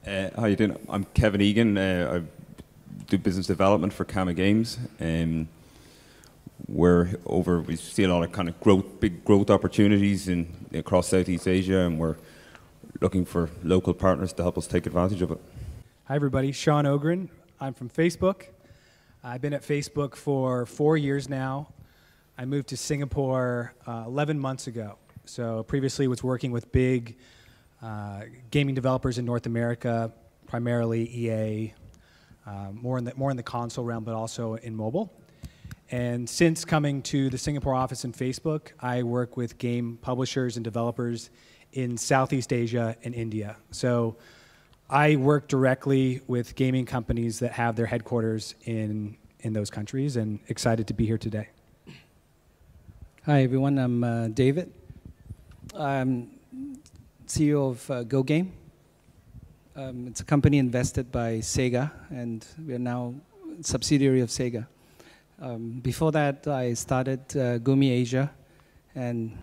How you doing? I'm Kevin Egan. I do business development for KamaGames. We see a lot of kind of big growth opportunities across Southeast Asia, and we're looking for local partners to help us take advantage of it. Hi everybody, Sean Ogren. I'm from Facebook. I've been at Facebook for 4 years now. I moved to Singapore 11 months ago. So previously was working with big gaming developers in North America, primarily EA, more in the console realm, but also in mobile. And since coming to the Singapore office in Facebook, I work with game publishers and developers in Southeast Asia and India. So I work directly with gaming companies that have their headquarters in those countries, and excited to be here today. Hi everyone, I'm David. I'm CEO of Go Game. It's a company invested by Sega, and we are now a subsidiary of Sega. Before that, I started Gumi Asia, and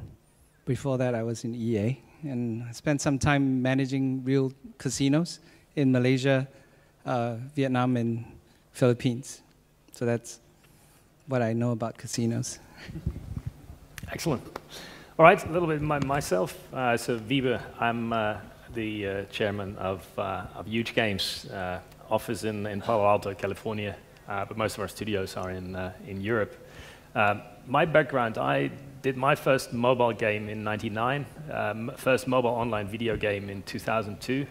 before that, I was in EA. And I spent some time managing real casinos in Malaysia, Vietnam, and Philippines. So that's what I know about casinos. Excellent. All right, a little bit myself. So Viva, I'm the chairman of Huuuge Games, office in Palo Alto, California, but most of our studios are in Europe. My background, I did my first mobile game in '99, first mobile online video game in 2002.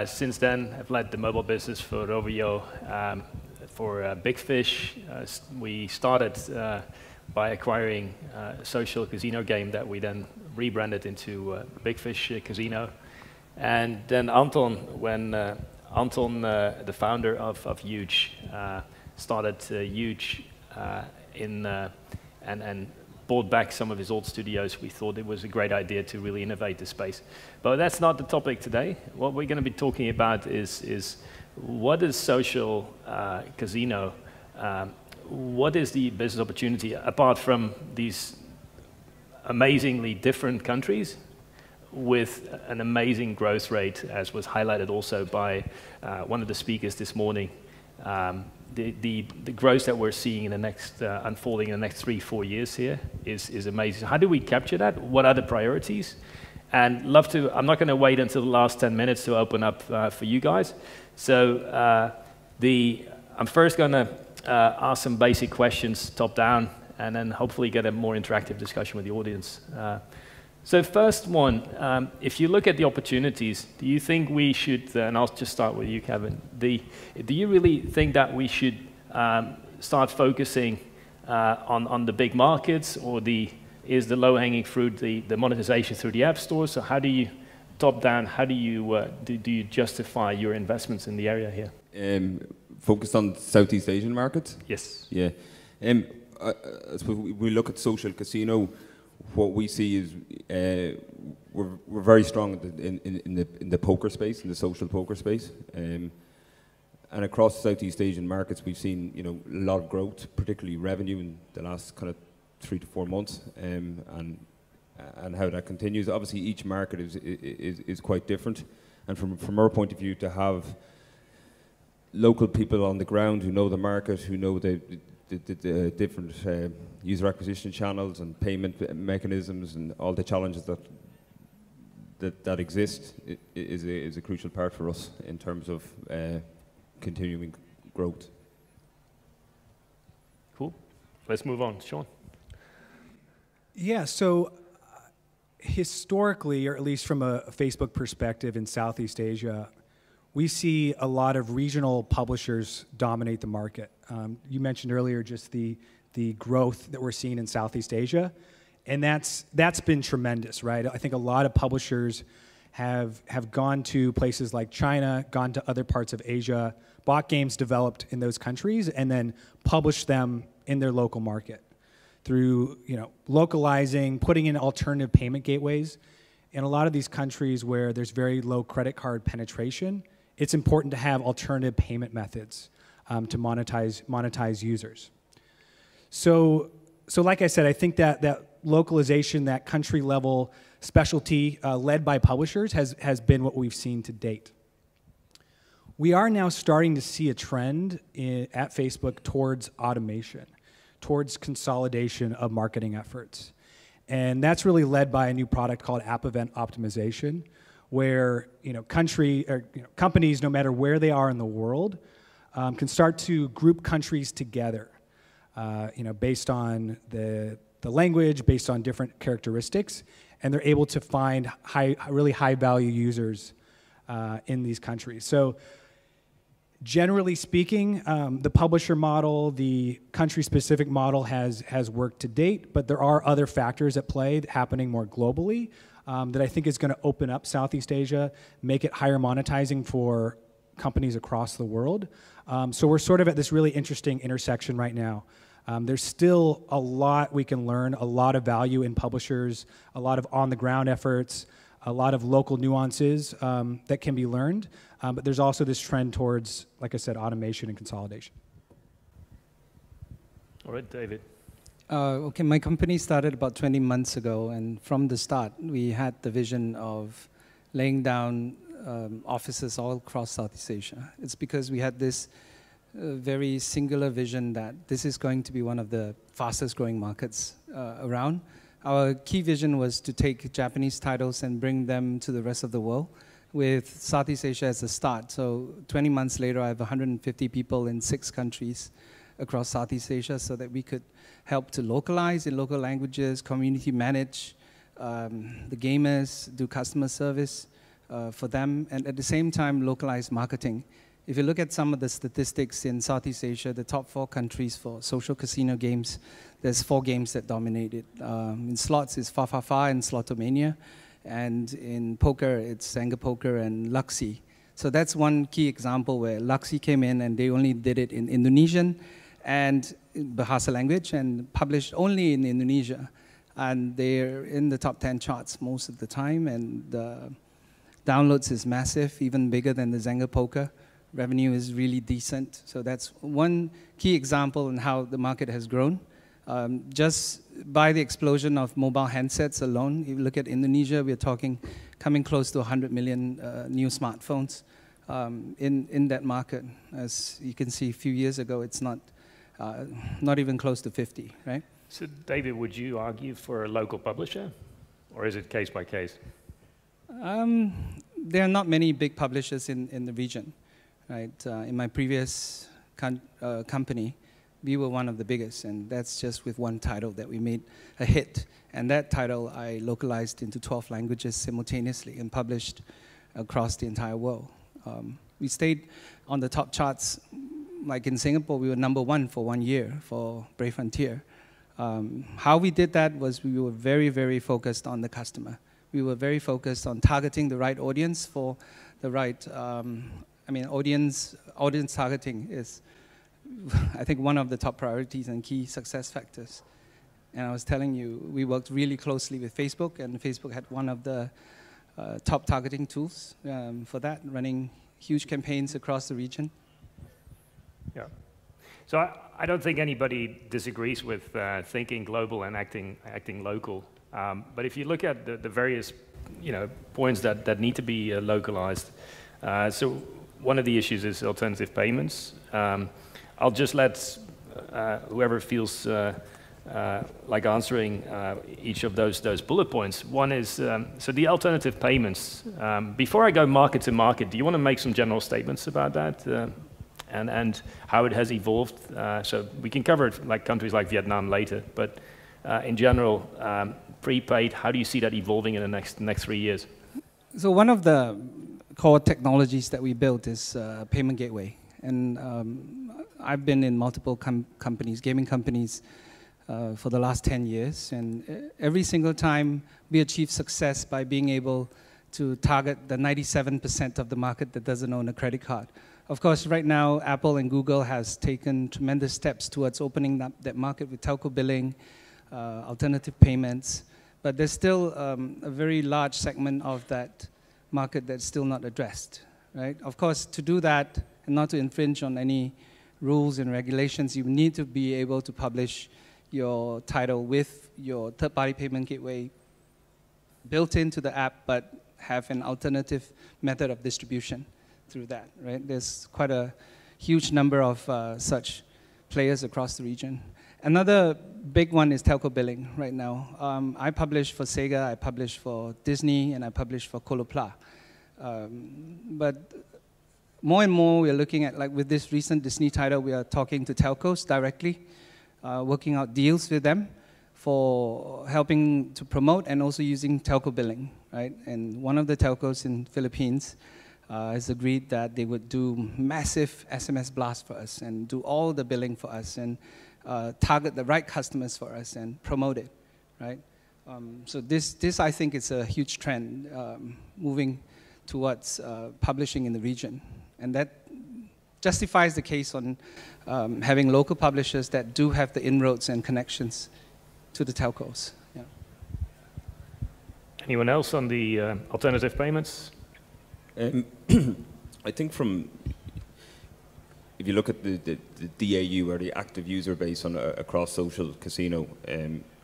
Since then, I've led the mobile business for Rovio, for Big Fish. We started by acquiring a social casino game that we then rebranded into Big Fish Casino. And then Anton, when Anton, the founder of Huuuge, started Huuuge and bought back some of his old studios, we thought it was a great idea to really innovate the space. But that's not the topic today. What we're going to be talking about is what is social casino? What is the business opportunity apart from these amazingly different countries with an amazing growth rate, as was highlighted also by one of the speakers this morning. The growth that we're seeing in the next, unfolding in the next 3-4 years here is amazing. How do we capture that? What are the priorities? And I'm not going to wait until the last 10 minutes to open up for you guys. So I'm first going to ask some basic questions top down, and then hopefully get a more interactive discussion with the audience. So first one, if you look at the opportunities, do you think we should, and I'll just start with you, Kevin, do you really think that we should start focusing on the big markets, or is the low-hanging fruit the monetization through the app store? So how do you, top down, how do you, do you justify your investments in the area here? Focused on Southeast Asian markets? Yes. Yeah. I suppose we look at social casino. What we see is we're very strong in the poker space, in the social poker space, and across Southeast Asian markets, we've seen a lot of growth, particularly revenue in the last kind of 3 to 4 months, and how that continues. Obviously, each market is quite different, and from our point of view, to have local people on the ground who know the market, who know the different user acquisition channels and payment mechanisms and all the challenges that exist is a crucial part for us in terms of continuing growth. Cool. Let's move on. Sean? Yeah, so historically, or at least from a Facebook perspective in Southeast Asia, we see a lot of regional publishers dominate the market. You mentioned earlier just the growth that we're seeing in Southeast Asia, and that's been tremendous, right? I think a lot of publishers have gone to places like China, gone to other parts of Asia, bought games developed in those countries, and then published them in their local market through localizing, putting in alternative payment gateways. In a lot of these countries where there's very low credit card penetration, it's important to have alternative payment methods to monetize users. So like I said, I think that localization, that country level specialty led by publishers has been what we've seen to date. We are now starting to see a trend at Facebook towards automation, towards consolidation of marketing efforts. And that's really led by a new product called App Event Optimization, where companies, no matter where they are in the world, can start to group countries together, based on the language, based on different characteristics, and they're able to find really high-value users in these countries. So, generally speaking, the publisher model, the country-specific model has worked to date, but there are other factors at play happening more globally that I think is going to open up Southeast Asia, make it higher monetizing for companies across the world. So we're sort of at this really interesting intersection right now. There's still a lot we can learn, a lot of value in publishers, a lot of on-the-ground efforts, a lot of local nuances that can be learned, but there's also this trend towards, like I said, automation and consolidation. All right, David. Okay, my company started about 20 months ago, and from the start, we had the vision of laying down offices all across Southeast Asia. It's because we had this very singular vision that this is going to be one of the fastest growing markets around. Our key vision was to take Japanese titles and bring them to the rest of the world, with Southeast Asia as a start. So 20 months later, I have 150 people in 6 countries across Southeast Asia so that we could help to localize in local languages, community manage the gamers, do customer service for them, and at the same time localize marketing. If you look at some of the statistics in Southeast Asia, the top 4 countries for social casino games, there's 4 games that dominate it. In slots, it's Fa Fa Fa and Slotomania. And in poker, it's Zanga Poker and Luxi. So that's one key example where Luxi came in and they only did it in Indonesian and Bahasa language and published only in Indonesia. And they're in the top 10 charts most of the time. And the downloads is massive, even bigger than the Zanga Poker. Revenue is really decent. So that's one key example in how the market has grown. Just by the explosion of mobile handsets alone, if you look at Indonesia, we're talking coming close to 100 million new smartphones in that market. As you can see, a few years ago, it's not even close to 50, right? So, David, would you argue for a local publisher, or is it case by case? There are not many big publishers in the region, right? In my previous company, we were one of the biggest, and that's just with one title that we made a hit. And that title I localized into 12 languages simultaneously and published across the entire world. We stayed on the top charts. Like in Singapore, we were #1 for 1 year for Brave Frontier. How we did that was we were very, very focused on the customer. We were very focused on targeting the right audience for the right, audience targeting is, I think, one of the top priorities and key success factors. And I was telling you, we worked really closely with Facebook, and Facebook had one of the top targeting tools for that, running huge campaigns across the region. Yeah. So I don't think anybody disagrees with thinking global and acting local. But if you look at the various points that need to be localized, so one of the issues is alternative payments. I'll just let whoever feels like answering each of those bullet points. One is, so the alternative payments. Before I go market to market, do you want to make some general statements about that and how it has evolved? So we can cover it like countries like Vietnam later, but in general, prepaid, how do you see that evolving in the next 3 years? So one of the core technologies that we built is payment gateway. And I've been in multiple companies, gaming companies, for the last 10 years. And every single time we achieve success by being able to target the 97% of the market that doesn't own a credit card. Of course, right now, Apple and Google has taken tremendous steps towards opening up that market with telco billing, alternative payments. But there's still a very large segment of that market that's still not addressed, right? Of course, to do that and not to infringe on any rules and regulations, you need to be able to publish your title with your third-party payment gateway built into the app, but have an alternative method of distribution through that, right? There's quite a huge number of such players across the region. Another big one is telco billing right now. I publish for Sega, I publish for Disney, and I publish for Kolopla. But more and more we're looking at, like with this recent Disney title, we are talking to telcos directly, working out deals with them for helping to promote and also using telco billing, right? And one of the telcos in Philippines has agreed that they would do massive SMS blasts for us and do all the billing for us and target the right customers for us and promote it, right? So this I think is a huge trend moving towards publishing in the region. And that justifies the case on having local publishers that do have the inroads and connections to the telcos. Yeah. Anyone else on the alternative payments? I think if you look at the DAU, or the active user base across social casino,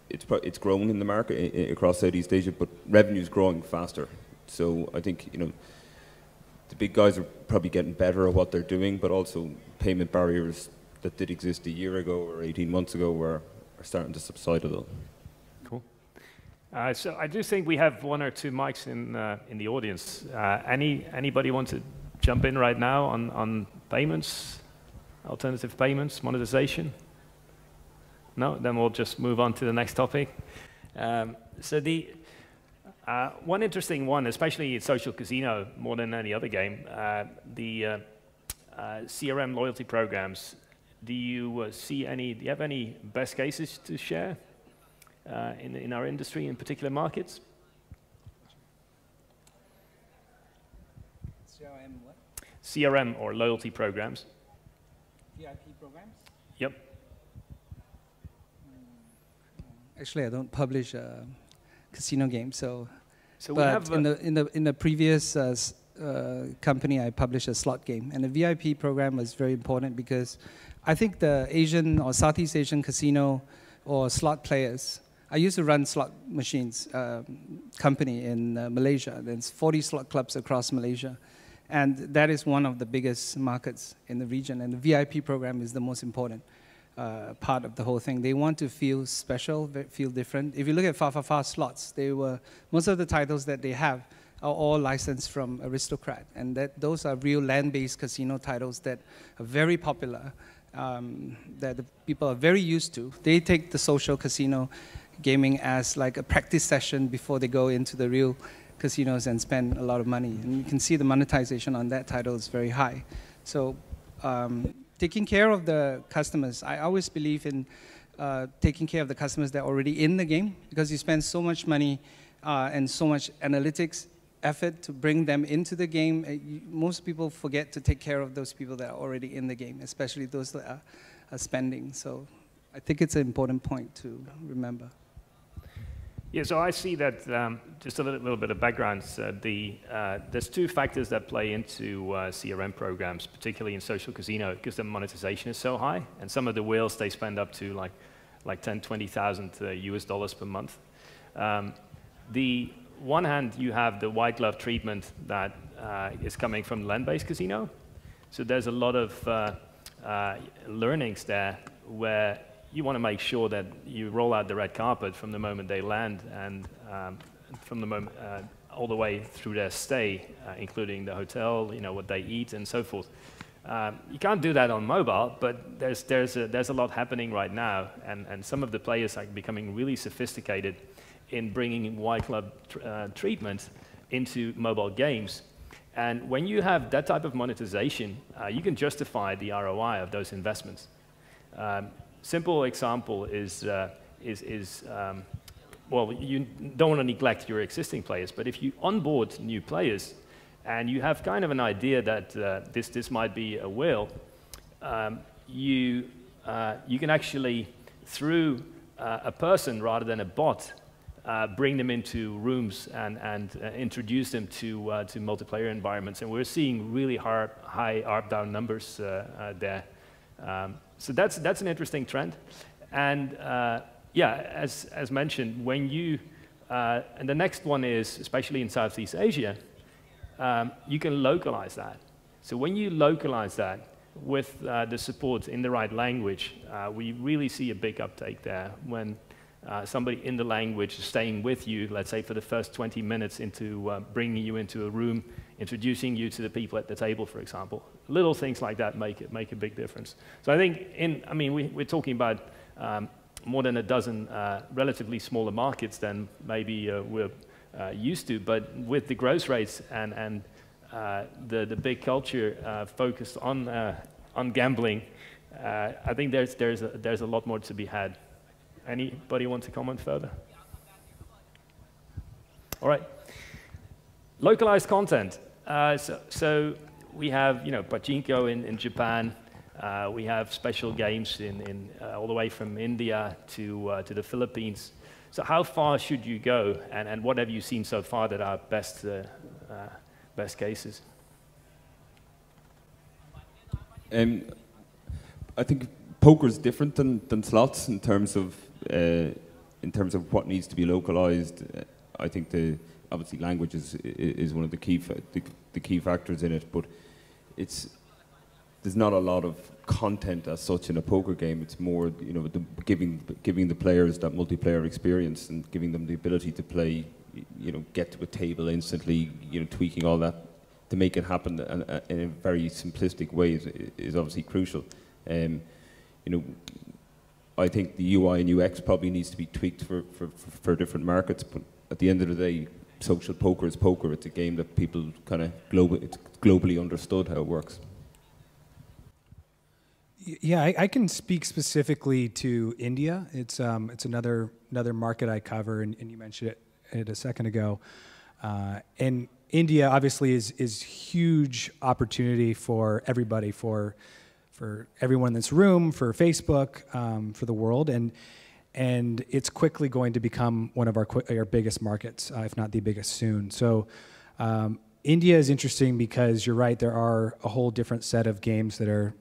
it's grown in the market across Southeast Asia, but revenue's growing faster. So I think the big guys are probably getting better at what they're doing, but also payment barriers that did exist a year ago or 18 months ago are starting to subside a little. Cool. So I do think we have one or two mics in the audience. Anybody want to jump in right now on payments, alternative payments, monetization? No? Then we'll just move on to the next topic. So the one interesting one, especially in social casino, more than any other game, the CRM loyalty programs. Do you see any? Do you have any best cases to share in our industry, in particular markets? CRM what? CRM or loyalty programs. VIP programs? Yep. Actually, I don't publish casino games, so we but have in the previous company, I published a slot game, and the VIP program was very important because I think the Asian or Southeast Asian casino or slot players. I used to run slot machines company in Malaysia. There's 40 slot clubs across Malaysia, and that is one of the biggest markets in the region. And the VIP program is the most important part of the whole thing. They want to feel special, feel different. If you look at Fa slots, most of the titles that they have are all licensed from Aristocrat, and those are real land-based casino titles that are very popular, that the people are very used to. They take the social casino gaming as like a practice session before they go into the real casinos and spend a lot of money. And you can see the monetization on that title is very high. So taking care of the customers, I always believe in taking care of the customers that are already in the game, because you spend so much money and so much analytics effort to bring them into the game. Most people forget to take care of those people that are already in the game, especially those that are spending. So I think it's an important point to remember. Yeah, so I see that, just a little bit of background, there's two factors that play into CRM programs, particularly in social casino, because the monetization is so high, and some of the whales, they spend up to like 10, 20,000 US dollars per month. The one hand, you have the white glove treatment that is coming from land-based casino. So there's a lot of learnings there where you want to make sure that you roll out the red carpet from the moment they land and from the moment all the way through their stay, including the hotel, what they eat and so forth. You can't do that on mobile, but there's a lot happening right now, and some of the players are becoming really sophisticated in bringing white glove treatment into mobile games. And when you have that type of monetization, you can justify the ROI of those investments. Simple example is well, you don't want to neglect your existing players, but if you onboard new players and you have kind of an idea that this might be a whale, you can actually, through a person rather than a bot, bring them into rooms and introduce them to multiplayer environments. And we're seeing really high ARPDAU numbers there. So that's an interesting trend. And yeah, as mentioned, when you, and the next one is, especially in Southeast Asia, you can localize that. So when you localize that with the support in the right language, we really see a big uptake there when somebody in the language is staying with you, let's say for the first 20 minutes into bringing you into a room, introducing you to the people at the table, for example. Little things like that make a big difference. So I think, we're talking about more than a dozen relatively smaller markets than maybe we're used to, but with the growth rates and the big culture focused on gambling, I think there's a lot more to be had. Anybody want to comment further? All right. Localized content. So we have, pachinko in Japan. We have special games in all the way from India to the Philippines. So how far should you go, and what have you seen so far that are best cases? I think poker is different than slots in terms of what needs to be localized. I think obviously language is one of the key factors in it, but there's not a lot of content as such in a poker game. It's more, giving the players that multiplayer experience and giving them the ability to play, get to a table instantly, tweaking all that to make it happen in a very simplistic way is obviously crucial. I think the UI and UX probably needs to be tweaked for different markets, but at the end of the day, social poker is poker. It's a game that people it's globally understood how it works. Yeah, I can speak specifically to India. It's another market I cover, and you mentioned it a second ago. And India obviously is huge opportunity for everybody, for everyone in this room, for Facebook, for the world, and it's quickly going to become one of our biggest markets, if not the biggest soon. So India is interesting because you're right, there are a whole different set of games that are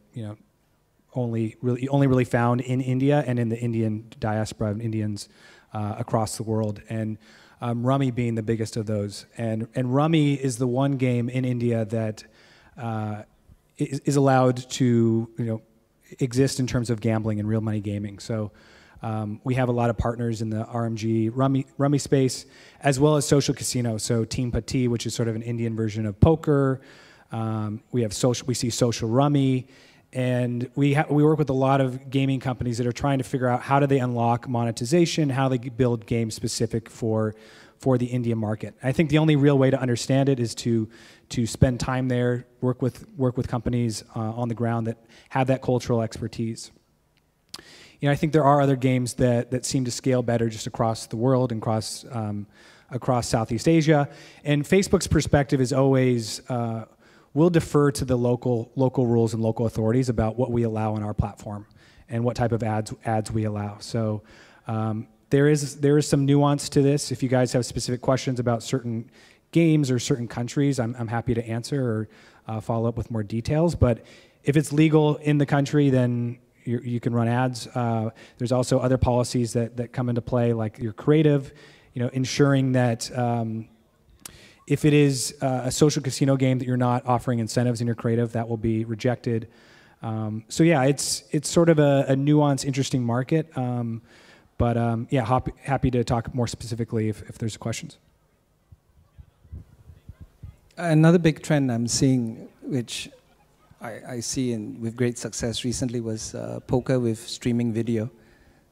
only really found in India and in the Indian diaspora of Indians across the world, and Rummy being the biggest of those. And Rummy is the one game in India that is allowed to exist in terms of gambling and real money gaming. So we have a lot of partners in the RMG Rummy space, as well as social casino. So Game Pte, which is sort of an Indian version of poker. We see social Rummy. And we work with a lot of gaming companies that are trying to figure out how do they unlock monetization, how they build games specific for the Indian market. I think the only real way to understand it is to spend time there, work with companies on the ground that have that cultural expertise. I think there are other games that seem to scale better just across the world and across Southeast Asia. And Facebook's perspective is always we'll defer to the local rules and local authorities about what we allow on our platform and what type of ads we allow. So there is some nuance to this. If you guys have specific questions about certain games or certain countries, I'm happy to answer or follow up with more details. But if it's legal in the country, then you can run ads. There's also other policies that come into play, like your creative, ensuring that if it is a social casino game that you're not offering incentives in your creative, that will be rejected. So yeah, it's sort of a nuanced, interesting market. But yeah, happy to talk more specifically if there's questions. Another big trend I'm seeing, which I see with great success recently, was poker with streaming video,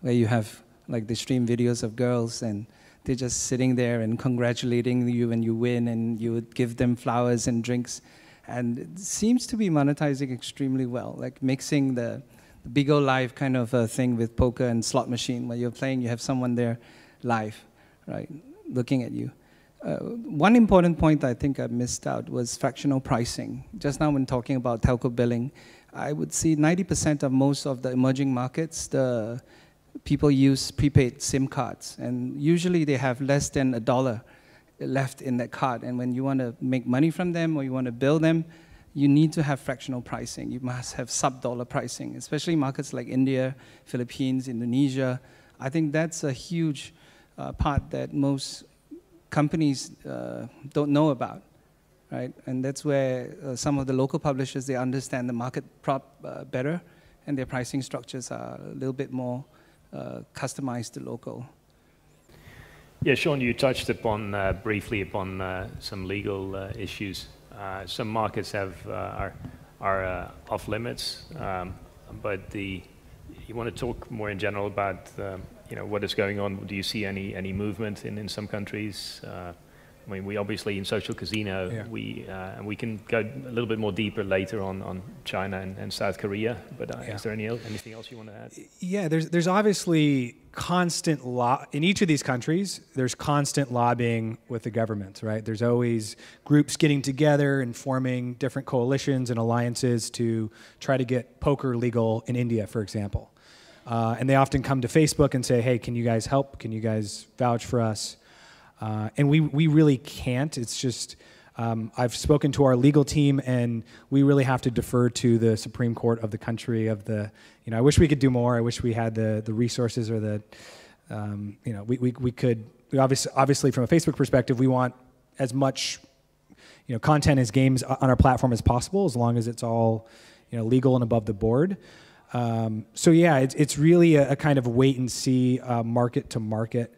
where you have like the stream videos of girls and they're just sitting there and congratulating you when you win, and you would give them flowers and drinks. And it seems to be monetizing extremely well, like mixing the Bigo Live kind of thing with poker and slot machine. Where you're playing, you have someone there live, right, looking at you. One important point I think I missed out was fractional pricing. Just now when talking about telco billing, I would see 90% of most of the emerging markets, the people use prepaid SIM cards, and usually they have less than $1 left in that card. And when you want to make money from them or you want to bill them, you need to have fractional pricing. You must have sub-dollar pricing, especially markets like India, Philippines, Indonesia. I think that's a huge part that most companies don't know about. right? And that's where some of the local publishers, they understand the market better, and their pricing structures are a little bit more customized to local. Yeah, Sean, you touched upon briefly upon some legal issues. Some markets are off limits, but you want to talk more in general about what is going on? Do you see any movement in some countries? I mean, we obviously in social casino, yeah. And we can go a little bit more deeper later on China and South Korea. But yeah. Is there anything else you want to add? Yeah, there's obviously constant in each of these countries. There's constant lobbying with the government, right? There's always groups getting together and forming different coalitions and alliances to try to get poker legal in India, for example. And they often come to Facebook and say, "Hey, can you guys help? Can you guys vouch for us?" And we really can't. It's just, I've spoken to our legal team, and we really have to defer to the Supreme Court of the country. I wish we could do more. I wish we had the resources or we could. Obviously, from a Facebook perspective, we want as much, content as games on our platform as possible, as long as it's all, legal and above the board. So yeah, it's really a kind of wait and see, market to market.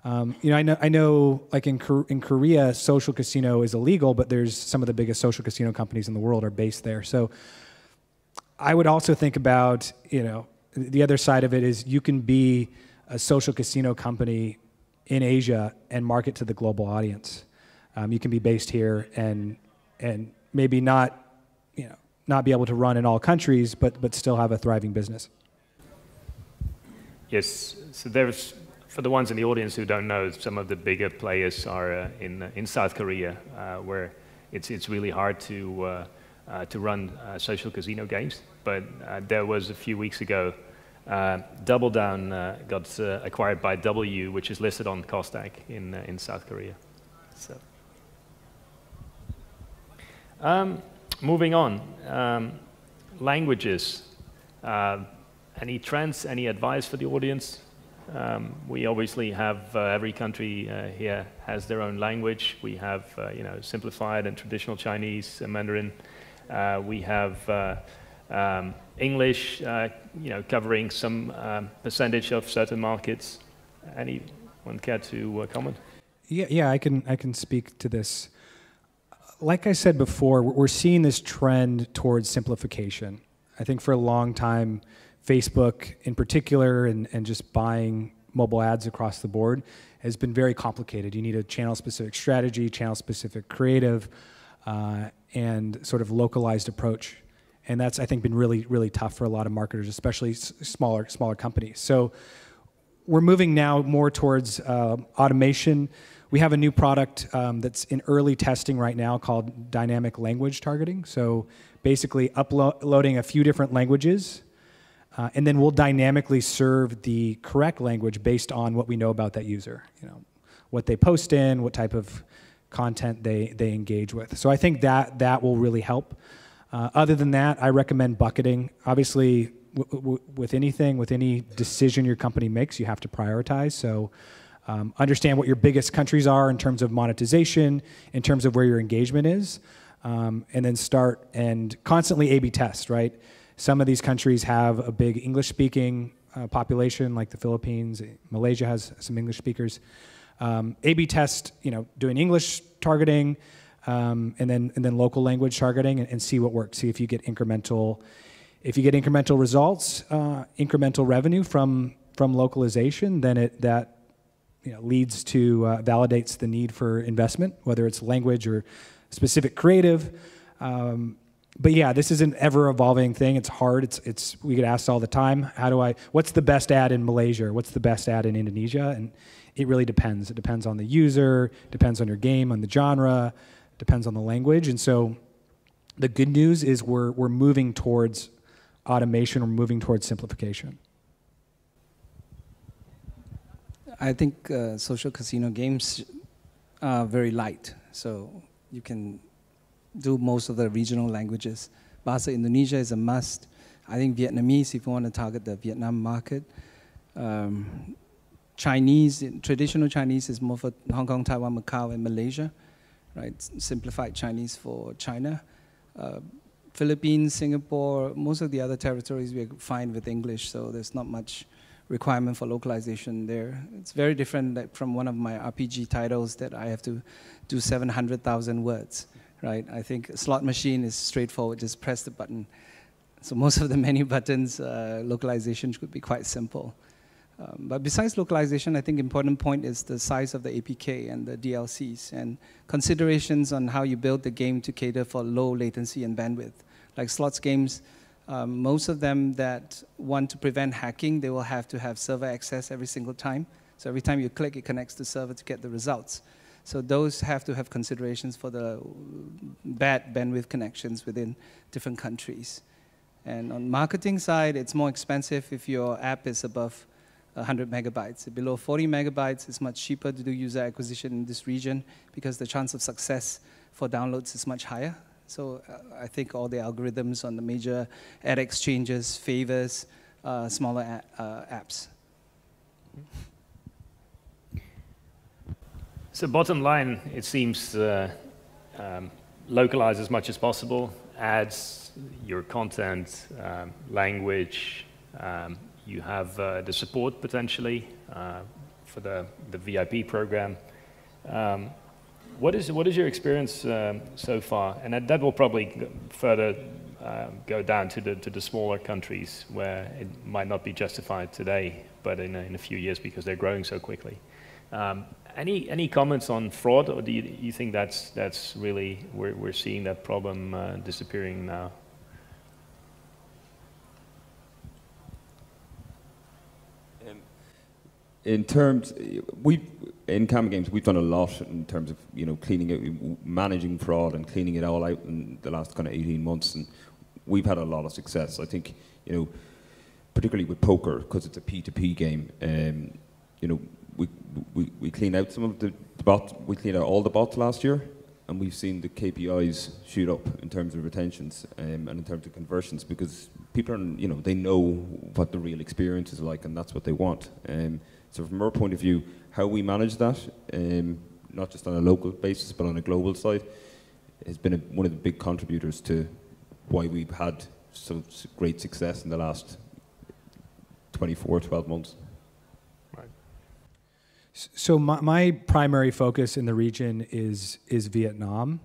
I know, like in Korea, social casino is illegal, but there's some of the biggest social casino companies in the world are based there. So I would also think about, the other side of it is you can be a social casino company in Asia and market to the global audience. You can be based here and maybe not be able to run in all countries, but still have a thriving business. Yes, so for the ones in the audience who don't know, some of the bigger players are in South Korea, where it's really hard to run social casino games. But there was a few weeks ago, Double Down got acquired by W, which is listed on Kosdaq in South Korea. So, moving on, languages. Any trends? Any advice for the audience? We obviously have every country here has their own language. We have simplified and traditional Chinese, Mandarin. We have English, covering some percentage of certain markets. Anyone care to comment? Yeah, I can speak to this. Like I said before, we're seeing this trend towards simplification. I think for a long time, Facebook in particular, and just buying mobile ads across the board has been very complicated. You need a channel-specific strategy, channel-specific creative, and sort of localized approach. And that's, I think, been really, really tough for a lot of marketers, especially smaller companies. So we're moving now more towards automation. We have a new product that's in early testing right now called dynamic language targeting. So basically uploading a few different languages, and then we'll dynamically serve the correct language based on what we know about that user. What they post in, what type of content they engage with. So I think that will really help. Other than that, I recommend bucketing. Obviously, with any decision your company makes, you have to prioritize. So understand what your biggest countries are in terms of monetization, in terms of where your engagement is, and then start and constantly A/B test, right? Some of these countries have a big English-speaking population, like the Philippines. Malaysia has some English speakers. A/B test, doing English targeting, and then local language targeting, and see what works. See if you get incremental. If you get incremental results, incremental revenue from localization, then that leads to validates the need for investment, whether it's language or specific creative. But yeah, this is an ever-evolving thing. It's hard. We get asked all the time, what's the best ad in Malaysia? What's the best ad in Indonesia? And it really depends. It depends on the user, depends on your game, on the genre, depends on the language. And so the good news is we're moving towards automation, we're moving towards simplification. I think social casino games are very light, so you can do most of the regional languages. Bahasa Indonesia is a must. I think Vietnamese, if you want to target the Vietnam market. Chinese, traditional Chinese is more for Hong Kong, Taiwan, Macau, and Malaysia. right? Simplified Chinese for China. Philippines, Singapore, most of the other territories we're fine with English, so there's not much requirement for localization there. It's very different from one of my RPG titles that I have to do 700,000 words, right? I think a slot machine is straightforward, just press the button. So most of the menu buttons, localization could be quite simple. But besides localization, I think important point is the size of the APK and the DLCs and considerations on how you build the game to cater for low latency and bandwidth. Like slots games, most of them that want to prevent hacking, they will have to have server access every single time. So every time you click, it connects to server to get the results. So those have to have considerations for the bad bandwidth connections within different countries. And on marketing side, it's more expensive if your app is above 100 megabytes. Below 40 megabytes, it's much cheaper to do user acquisition in this region because the chance of success for downloads is much higher. So I think all the algorithms on the major ad exchanges favors smaller apps. So bottom line, it seems localize as much as possible, ads, your content, language, you have the support potentially for the VIP program. What is your experience so far? And that will probably further go down to the smaller countries where it might not be justified today, but in a few years because they're growing so quickly. Any comments on fraud, or do you think that's really we're seeing that problem disappearing now? In terms, in KamaGames, we've done a lot in terms of cleaning it, managing fraud, and cleaning it all out in the last kind of 18 months, and we've had a lot of success. I think particularly with poker, because it's a P2P game, we cleaned out some of the bots. We cleaned out all the bots last year, and we've seen the KPIs shoot up in terms of retentions and in terms of conversions, because people are, they know what the real experience is like, and that's what they want. So from our point of view, how we manage that, not just on a local basis, but on a global side, has been one of the big contributors to why we've had so great success in the last 12 months. Right. So my primary focus in the region is Vietnam.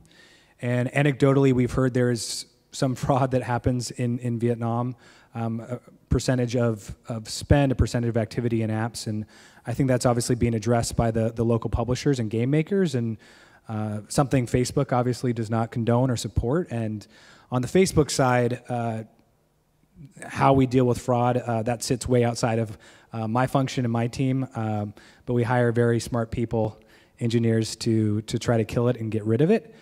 And anecdotally, we've heard there's some fraud that happens in Vietnam. A percentage of spend, a percentage of activity in apps, and I think that's obviously being addressed by the local publishers and game makers, and something Facebook obviously does not condone or support. And on the Facebook side, how we deal with fraud, that sits way outside of my function and my team, but we hire very smart people, engineers, to try to kill it and get rid of it.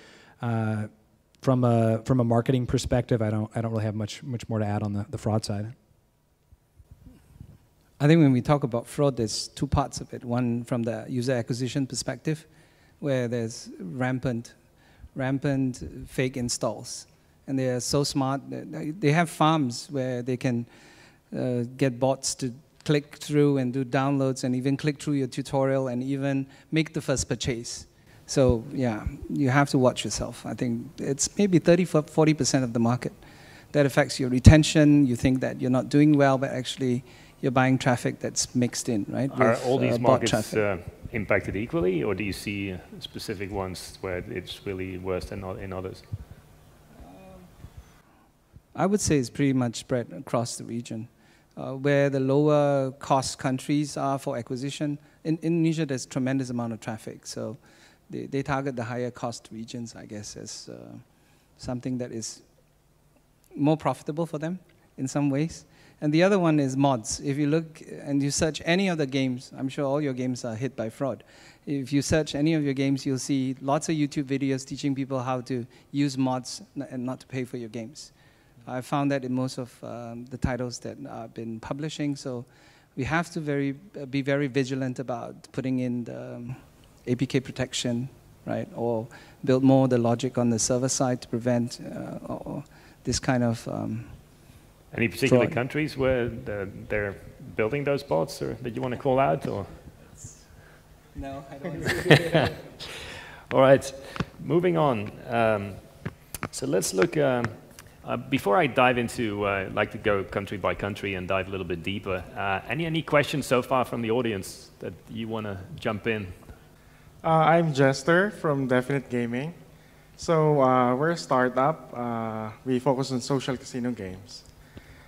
From a marketing perspective, I don't really have much more to add on the fraud side. I think when we talk about fraud, there's two parts of it. One from the user acquisition perspective, where there's rampant fake installs, and they are so smart. They have farms where they can get bots to click through and do downloads, and even click through your tutorial, and even make the first purchase. So yeah, you have to watch yourself. I think it's maybe 30–40% of the market. That affects your retention. You think that you're not doing well, but actually you're buying traffic that's mixed in, right? Are all these markets impacted equally, or do you see specific ones where it's really worse than in others? I would say it's pretty much spread across the region. Where the lower cost countries are for acquisition, in Indonesia there's tremendous amount of traffic, so they target the higher cost regions, I guess, as something that is more profitable for them in some ways. And the other one is mods. If you look and you search any of the games, I'm sure all your games are hit by fraud. If you search any of your games, you'll see lots of YouTube videos teaching people how to use mods and not to pay for your games. I found that in most of the titles that I've been publishing, so we have to be very vigilant about putting in the APK protection, right? Or build more the logic on the server side to prevent this kind of Any particular fraud. countries where they're building those bots, or that you want to call out? Or? No, I don't want to. All right. moving on. So let's look. Before I dive into, I'd like to go country by country and dive a little bit deeper. Any questions so far from the audience that you want to jump in? I'm Jester from Definite Gaming. So we're a startup. We focus on social casino games.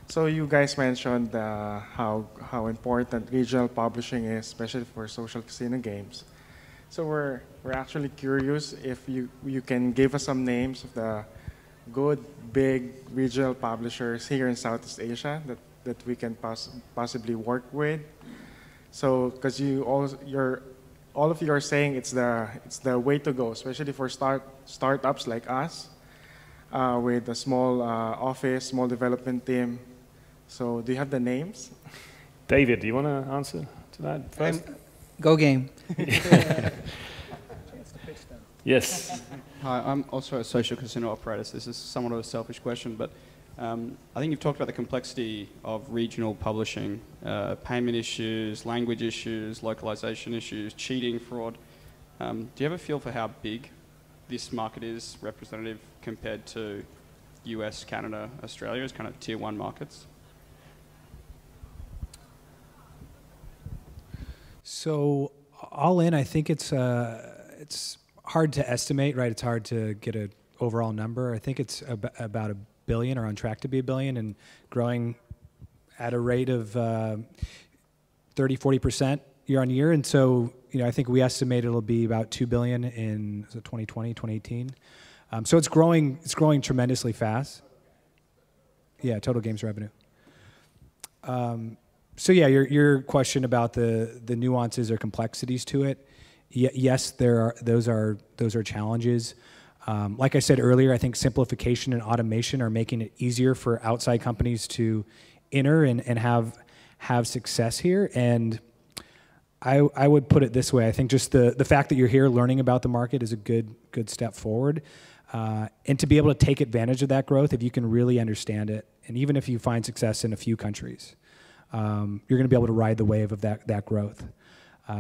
So you guys mentioned how important regional publishing is, especially for social casino games. So we're actually curious if you can give us some names of the good, big regional publishers here in Southeast Asia that we can possibly work with. So because all of you are saying it's the way to go, especially for startups like us with a small office, small development team. So do you have the names? David, do you want to answer to that first? Go Game. Yes. Hi, I'm also a social casino operator, so this is somewhat of a selfish question, but I think you've talked about the complexity of regional publishing, payment issues, language issues, localization issues, cheating, fraud. Do you have a feel for how big this market is representative compared to US, Canada, Australia as kind of tier 1 markets? So all in, I think it's hard to estimate, right? It's hard to get an overall number. I think it's about $1 billion, or on track to be $1 billion, and growing at a rate of 30-40% year on year. And so, I think we estimate it'll be about $2 billion in 2020, 2018. So it's growing tremendously fast. Yeah, total games revenue. So yeah, your question about the nuances or complexities to it. Yes, those are challenges. Like I said earlier, I think simplification and automation are making it easier for outside companies to enter and have success here. And I would put it this way: I think just the fact that you're here learning about the market is a good step forward. And to be able to take advantage of that growth, if you can really understand it, and even if you find success in a few countries, you're going to be able to ride the wave of that growth.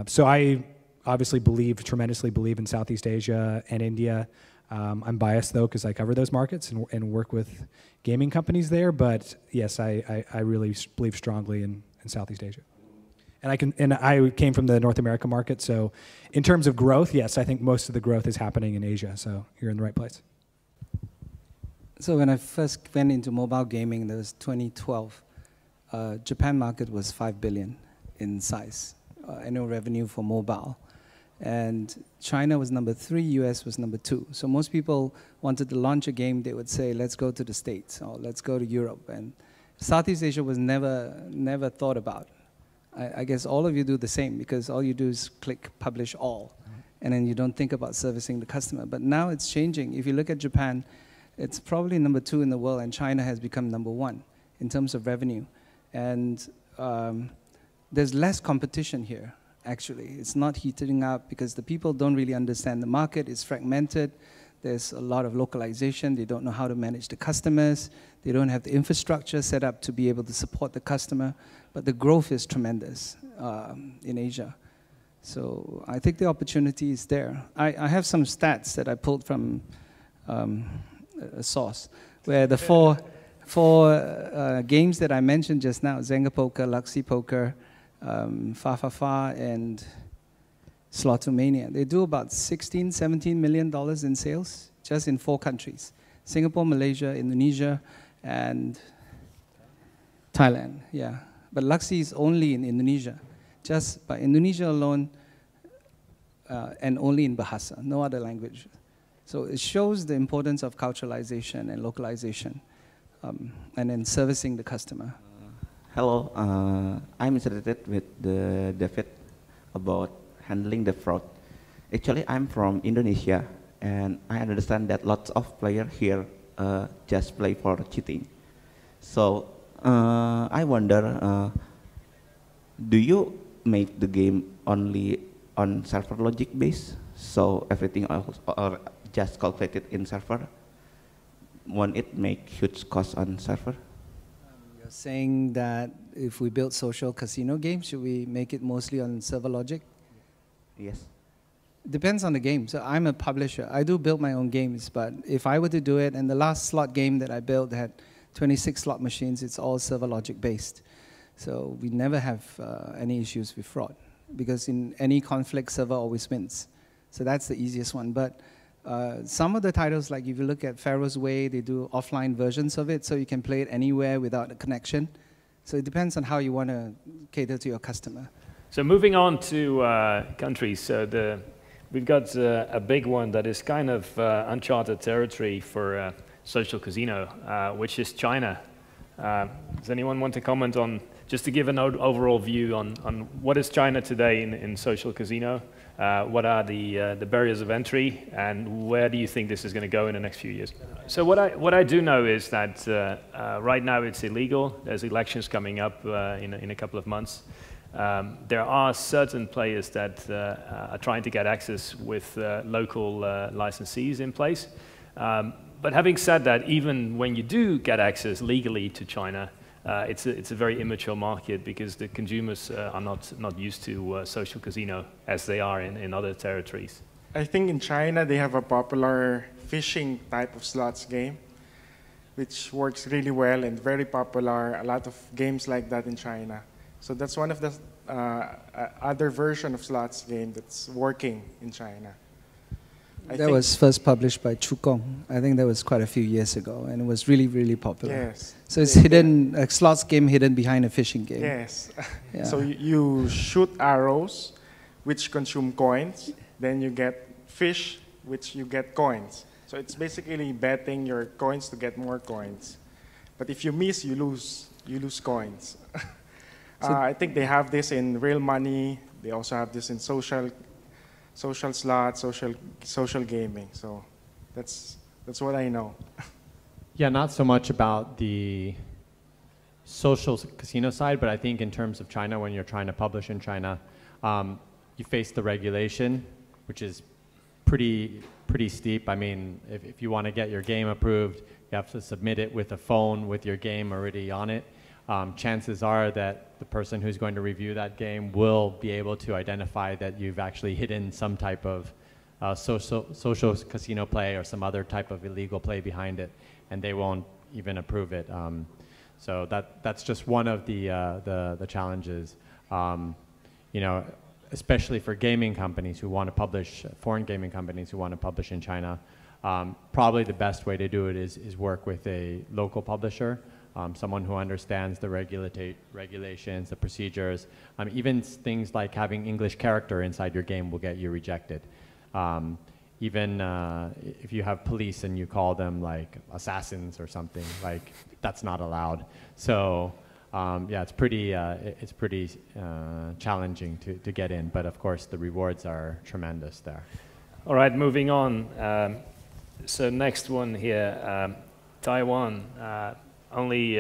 So I obviously tremendously believe in Southeast Asia and India. I'm biased though because I cover those markets and work with gaming companies there. But yes, I really believe strongly in Southeast Asia. And I came from the North America market, so in terms of growth, yes, I think most of the growth is happening in Asia. So you're in the right place. So when I first went into mobile gaming, that was 2012. Japan market was $5 billion in size, annual revenue for mobile. And China was number 3, US was number 2. So most people wanted to launch a game, they would say, let's go to the States or let's go to Europe. And Southeast Asia was never thought about. I guess all of you do the same because all you do is click publish all. And then you don't think about servicing the customer. But now it's changing. If you look at Japan, it's probably number 2 in the world, and China has become number 1 in terms of revenue. And there's less competition here, actually. It's not heating up because the people don't really understand the market. It's fragmented. There's a lot of localization. They don't know how to manage the customers. They don't have the infrastructure set up to be able to support the customer. But the growth is tremendous in Asia. So I think the opportunity is there. I have some stats that I pulled from a source where the four games that I mentioned just now, Zynga Poker, Luxy Poker, Fa Fa Fa, and Slotomania, they do about $16-17 million in sales just in 4 countries: Singapore, Malaysia, Indonesia, and Thailand. Yeah, but Luxy is only in Indonesia, just by Indonesia alone, and only in Bahasa, no other language. So it shows the importance of culturalization and localization, and then servicing the customer. Hello, I'm interested with the David about handling the fraud. Actually, I'm from Indonesia, and I understand that lots of players here just play for cheating. So I wonder, do you make the game only on server logic base, so everything else or just calculated in server? Won't it make huge cost on server? You're saying that if we build social casino games, should we make it mostly on server logic? Yes. Depends on the game. So I'm a publisher. I do build my own games, but if I were to do it, and the last slot game that I built had 26 slot machines, it's all server logic based. So we never have any issues with fraud, because in any conflict, server always wins. So that's the easiest one. But some of the titles, like if you look at Pharaoh's Way, they do offline versions of it, so you can play it anywhere without a connection. So it depends on how you want to cater to your customer. So moving on to countries, so we've got a big one that is kind of uncharted territory for social casino, which is China. Does anyone want to comment on, just to give an overall view on what is China today in social casino? What are the barriers of entry, and where do you think this is going to go in the next few years? So what I do know is that right now it's illegal. There's elections coming up in a couple of months. There are certain players that are trying to get access with local licensees in place. But having said that, even when you do get access legally to China, it's a very immature market, because the consumers are not used to social casino as they are in other territories. I think in China they have a popular fishing type of slots game, which works really well and very popular. A lot of games like that in China. So that's one of the other version of slots game that's working in China. That was first published by Chukong. I think that was quite a few years ago, and it was really, really popular. Yes. So it's hidden, a slots game hidden behind a fishing game. Yes. Yeah. So you shoot arrows, which consume coins. Then you get fish, which you get coins. So it's basically betting your coins to get more coins. But if you miss, you lose coins. I think they have this in real money. They also have this in social slots, social gaming. So that's what I know. Yeah, not so much about the social casino side, but I think in terms of China, when you're trying to publish in China, you face the regulation, which is pretty steep. I mean, if you want to get your game approved, you have to submit it with a phone with your game already on it. Chances are that the person who's going to review that game will be able to identify that you've actually hidden some type of social casino play or some other type of illegal play behind it, and they won't even approve it. So that's just one of the challenges. You know, especially for gaming companies who want to publish, foreign gaming companies who want to publish in China, probably the best way to do it is work with a local publisher. Someone who understands the regulations, the procedures. Even things like having English character inside your game will get you rejected. Even if you have police and you call them like assassins or something, like that's not allowed. So yeah, it's pretty challenging to get in, but of course the rewards are tremendous there. All right, moving on. So next one here, Taiwan. Only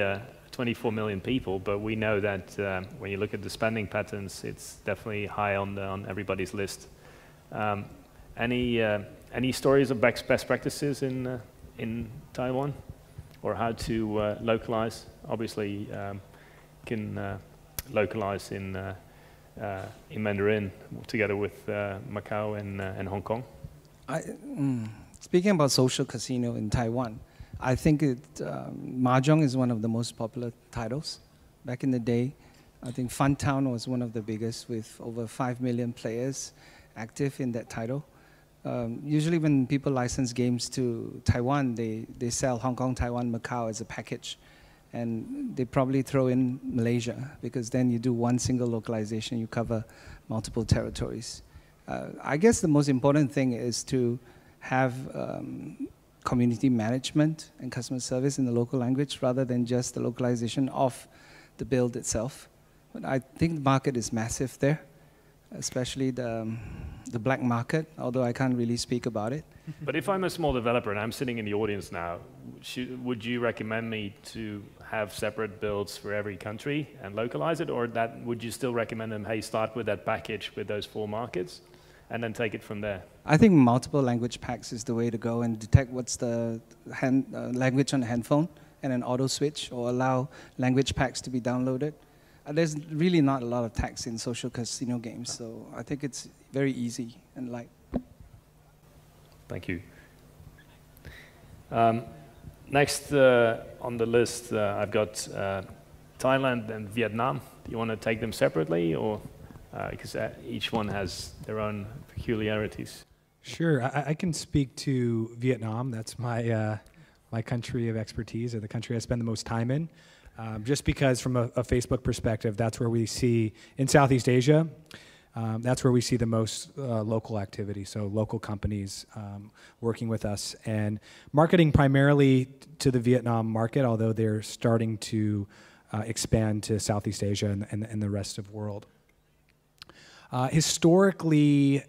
24 million people, but we know that when you look at the spending patterns, it's definitely high on everybody's list. Any stories of best practices in Taiwan, or how to localize? Obviously, can localize in Mandarin together with Macau and Hong Kong. Speaking about social casino in Taiwan, I think Mahjong is one of the most popular titles. Back in the day, I think Funtown was one of the biggest, with over 5 million players active in that title. Usually when people license games to Taiwan, they sell Hong Kong, Taiwan, Macau as a package. And they probably throw in Malaysia, because then you do one single localization, you cover multiple territories. I guess the most important thing is to have community management and customer service in the local language, rather than just the localization of the build itself. But I think the market is massive there, especially the black market, although I can't really speak about it. But if I'm a small developer and I'm sitting in the audience now, would you recommend me to have separate builds for every country and localize it, or would you still recommend them, hey, start with that package with those 4 markets and then take it from there? I think multiple language packs is the way to go, and detect what's the language on the handphone and an auto switch, or allow language packs to be downloaded. There's really not a lot of tax in social casino games, so I think it's very easy and light. Thank you. Next on the list, I've got Thailand and Vietnam. Do you want to take them separately, or because each one has their own peculiarities? Sure, I can speak to Vietnam. That's my my country of expertise, or the country I spend the most time in. Just because from a Facebook perspective, that's where we see, in Southeast Asia, that's where we see the most local activity, so local companies working with us and marketing primarily to the Vietnam market, although they're starting to expand to Southeast Asia and the rest of the world. Historically,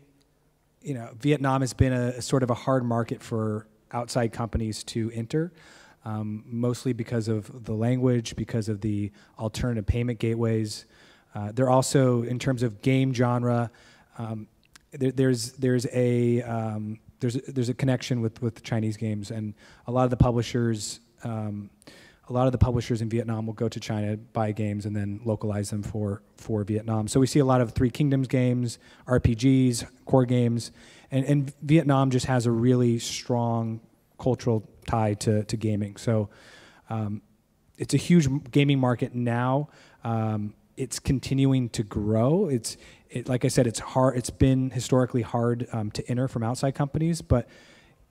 you know, Vietnam has been a sort of a hard market for outside companies to enter, mostly because of the language, because of the alternative payment gateways. They're also, in terms of game genre, there's a connection with Chinese games, and a lot of the publishers in Vietnam will go to China, buy games, and then localize them for Vietnam. So we see a lot of Three Kingdoms games, RPGs, core games, and Vietnam just has a really strong cultural tie to gaming. So it's a huge gaming market now. It's continuing to grow. Like I said, it's hard. It's been historically hard to enter from outside companies, but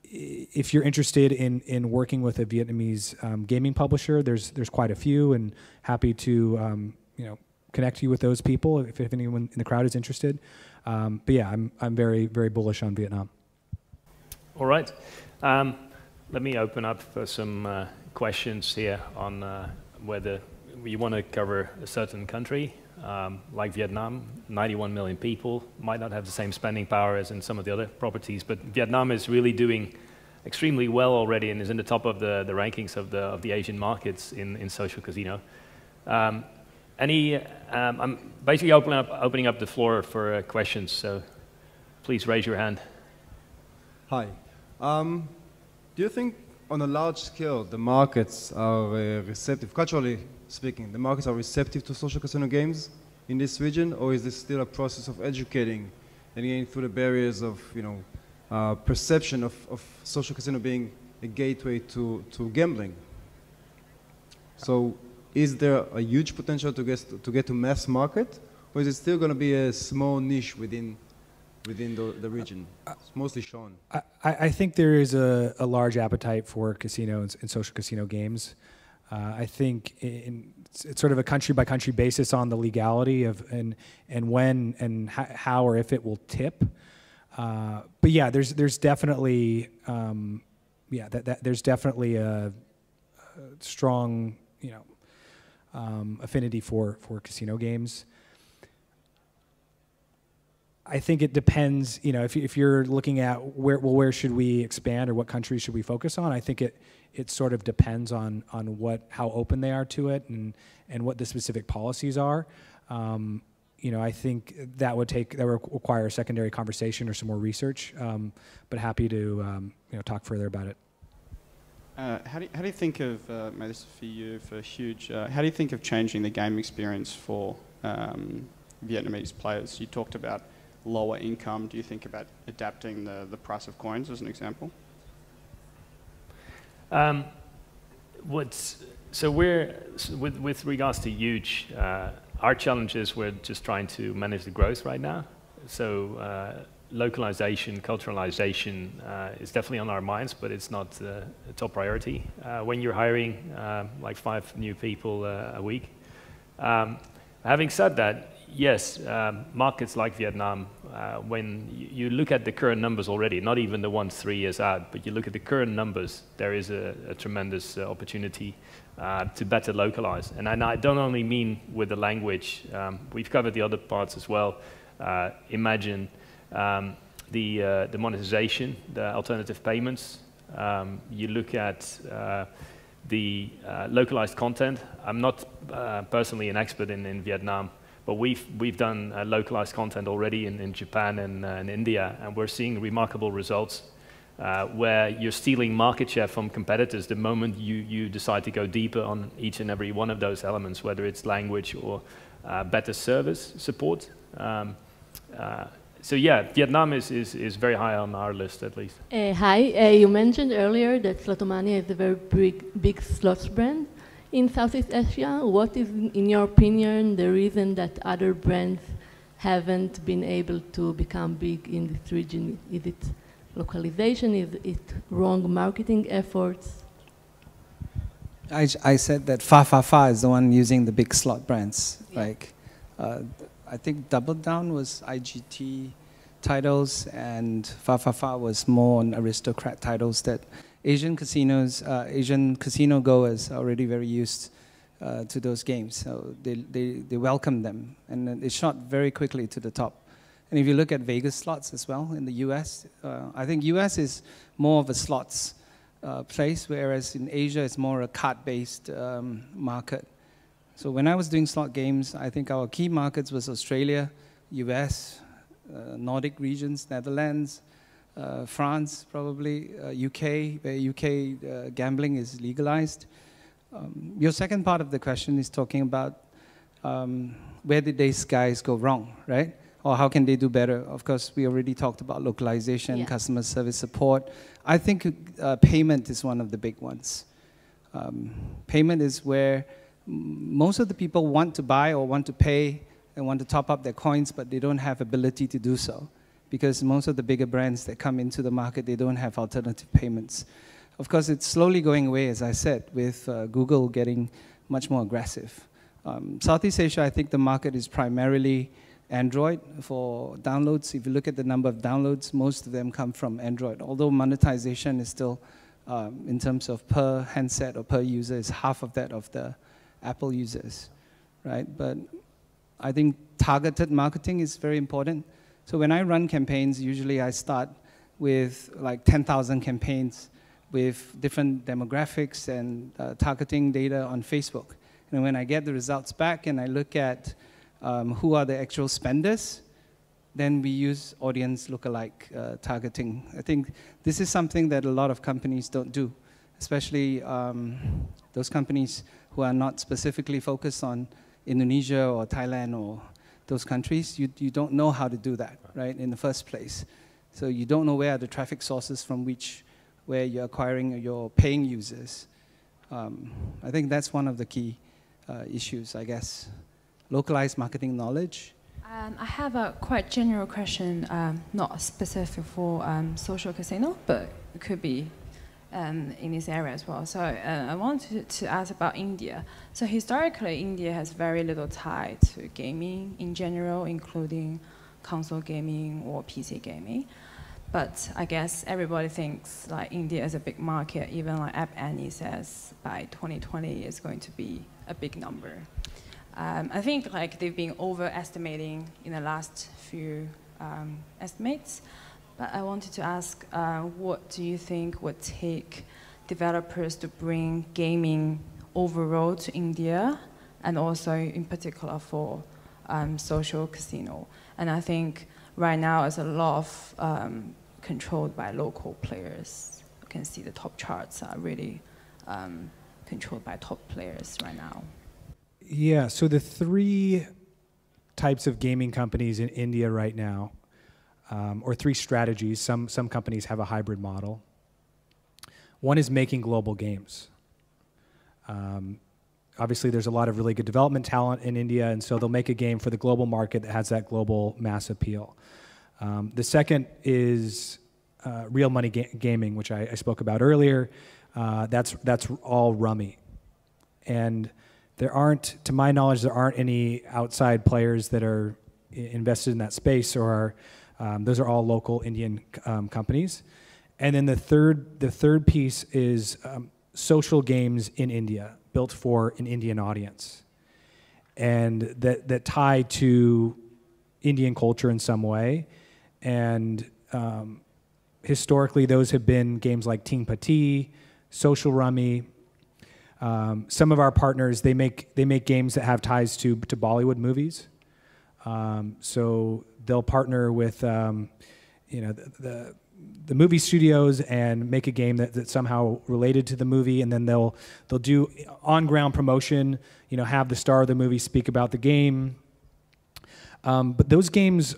if you're interested in working with a Vietnamese gaming publisher, there's quite a few, and happy to you know, connect you with those people if anyone in the crowd is interested. But yeah, I'm very, very bullish on Vietnam. All right. Let me open up for some questions here on whether you want to cover a certain country, like Vietnam. 91 million people, might not have the same spending power as in some of the other properties, but Vietnam is really doing extremely well already and is in the top of the rankings of the Asian markets in social casino. I'm basically opening up the floor for questions, so please raise your hand. Hi. Do you think on a large scale the markets are receptive, culturally speaking, the markets are receptive to social casino games in this region, or is this still a process of educating and getting through the barriers of, you know, perception of social casino being a gateway to gambling? So is there a huge potential to get to mass market, or is it still going to be a small niche within the region? It's mostly shown. I think there is a large appetite for casino and social casino games. I think it's sort of a country by country basis on the legality of and when and how or if it will tip. But yeah, there's definitely there's definitely a strong, you know, affinity for casino games. I think it depends, you know, if you're looking at where should we expand or what countries should we focus on, I think it sort of depends on how open they are to it and what the specific policies are. You know, I think that would require a secondary conversation or some more research, but happy to you know, talk further about it. How do you think of, maybe this is for you, for Huuuge, how do you think of changing the game experience for Vietnamese players? You talked about lower income. Do you think about adapting the price of coins as an example? So with regards to Huuuge, our challenge is we're just trying to manage the growth right now. So localization, culturalization is definitely on our minds, but it's not a top priority. When you're hiring like 5 new people a week. Having said that, yes, markets like Vietnam, when you look at the current numbers already, not even the ones 3 years out, but you look at the current numbers, there is a tremendous opportunity to better localize. And I don't only mean with the language, we've covered the other parts as well. Imagine the monetization, the alternative payments. You look at the localized content. I'm not personally an expert in Vietnam, but we've done localized content already in Japan and in India, and we're seeing remarkable results where you're stealing market share from competitors the moment you decide to go deeper on each and every one of those elements, whether it's language or better service support. So yeah, Vietnam is very high on our list at least. Hi, you mentioned earlier that Slotomania is a very big slots brand in Southeast Asia. What is, in your opinion, the reason that other brands haven't been able to become big in this region? Is it localization? Is it wrong marketing efforts? I said that Fa is the one using the big slot brands. Yeah. Like, I think Double Down was IGT titles, and Fa was more on aristocrat titles that Asian casinos, Asian casino goers are already very used to those games. So they welcome them, and it shot very quickly to the top. And if you look at Vegas slots as well in the US, I think US is more of a slots place, whereas in Asia it's more a card-based market. So when I was doing slot games, I think our key markets was Australia, US, Nordic regions, Netherlands, France probably, UK, where UK gambling is legalized. Your second part of the question is talking about where did these guys go wrong, right? Or how can they do better? Of course, we already talked about localization, customer service support. I think payment is one of the big ones. Payment is where most of the people want to buy or want to pay and want to top up their coins, but they don't have ability to do so. Because most of the bigger brands that come into the market, they don't have alternative payments. Of course, it's slowly going away, as I said, with Google getting much more aggressive. Southeast Asia, I think the market is primarily Android for downloads. If you look at the number of downloads, most of them come from Android, although monetization is still, in terms of per handset or per user, is half of that of the Apple users, right? But I think targeted marketing is very important. So when I run campaigns, usually I start with like 10,000 campaigns with different demographics and targeting data on Facebook. And when I get the results back and I look at who are the actual spenders, then we use audience lookalike targeting. I think this is something that a lot of companies don't do, especially those companies who are not specifically focused on Indonesia or Thailand or those countries. You don't know how to do that, right, in the first place. So you don't know where are the traffic sources from where you're acquiring your paying users. I think that's one of the key issues, I guess. Localized marketing knowledge. I have a quite general question, not specific for social casino, but it could be in this area as well. So I wanted to ask about India. So historically, India has very little tie to gaming in general, including console gaming or PC gaming. But I guess everybody thinks like India is a big market. Even like App Annie says by 2020 is going to be a big number. I think like they've been overestimating in the last few estimates. But I wanted to ask, what do you think would take developers to bring gaming overall to India, and also in particular for social casino? And I think right now it's a lot of controlled by local players. You can see the top charts are really controlled by top players right now. Yeah, so the three types of gaming companies in India right now, or three strategies. Some companies have a hybrid model. One is making global games. Obviously, there's a lot of really good development talent in India, and so they'll make a game for the global market that has that global mass appeal. The second is real money gaming, which I spoke about earlier. That's all rummy. And there aren't, to my knowledge, there aren't any outside players that are invested in that space, or those are all local Indian companies. And then the third piece is social games in India, built for an Indian audience, and that tie to Indian culture in some way. And historically, those have been games like Teen Pati, Social Rummy. Some of our partners, they make games that have ties to Bollywood movies. So they'll partner with the movie studios and make a game that's somehow related to the movie, and then they'll do on-ground promotion. Have the star of the movie speak about the game. But those games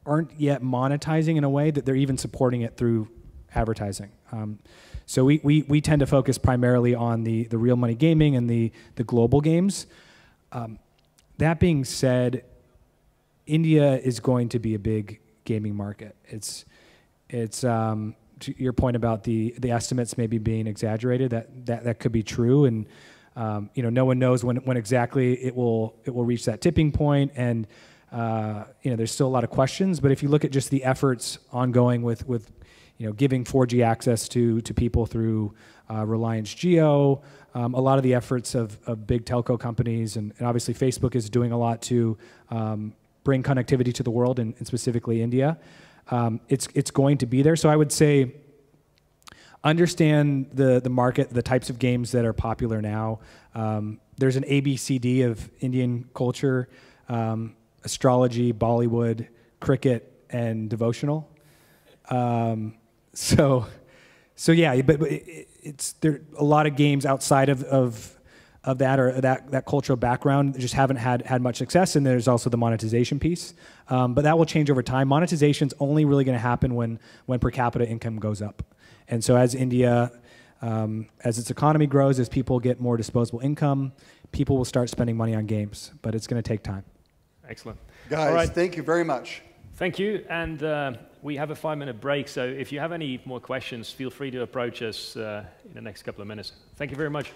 aren't yet monetizing in a way that they're even supporting it through advertising. So we tend to focus primarily on the real money gaming and the global games. That being said, India is going to be a big gaming market. It's to your point about the estimates maybe being exaggerated, that could be true, and no one knows when exactly it will reach that tipping point, and there's still a lot of questions. But if you look at just the efforts ongoing with giving 4G access to people through Reliance Jio, a lot of the efforts of big telco companies, and obviously Facebook is doing a lot to bring connectivity to the world, and specifically India. It's going to be there. So I would say understand the market, the types of games that are popular now. There's an ABCD of Indian culture: astrology, Bollywood, cricket, and devotional. So yeah, but there a lot of games outside of that, or that cultural background, that just haven't had much success. And there's also the monetization piece, but that will change over time. Monetization's only really going to happen when per capita income goes up. And so as India, as its economy grows, as people get more disposable income, people will start spending money on games. But it's going to take time. Excellent. Guys, all right. Thank you very much. Thank you, and we have a 5-minute break, so if you have any more questions, feel free to approach us in the next couple of minutes. Thank you very much.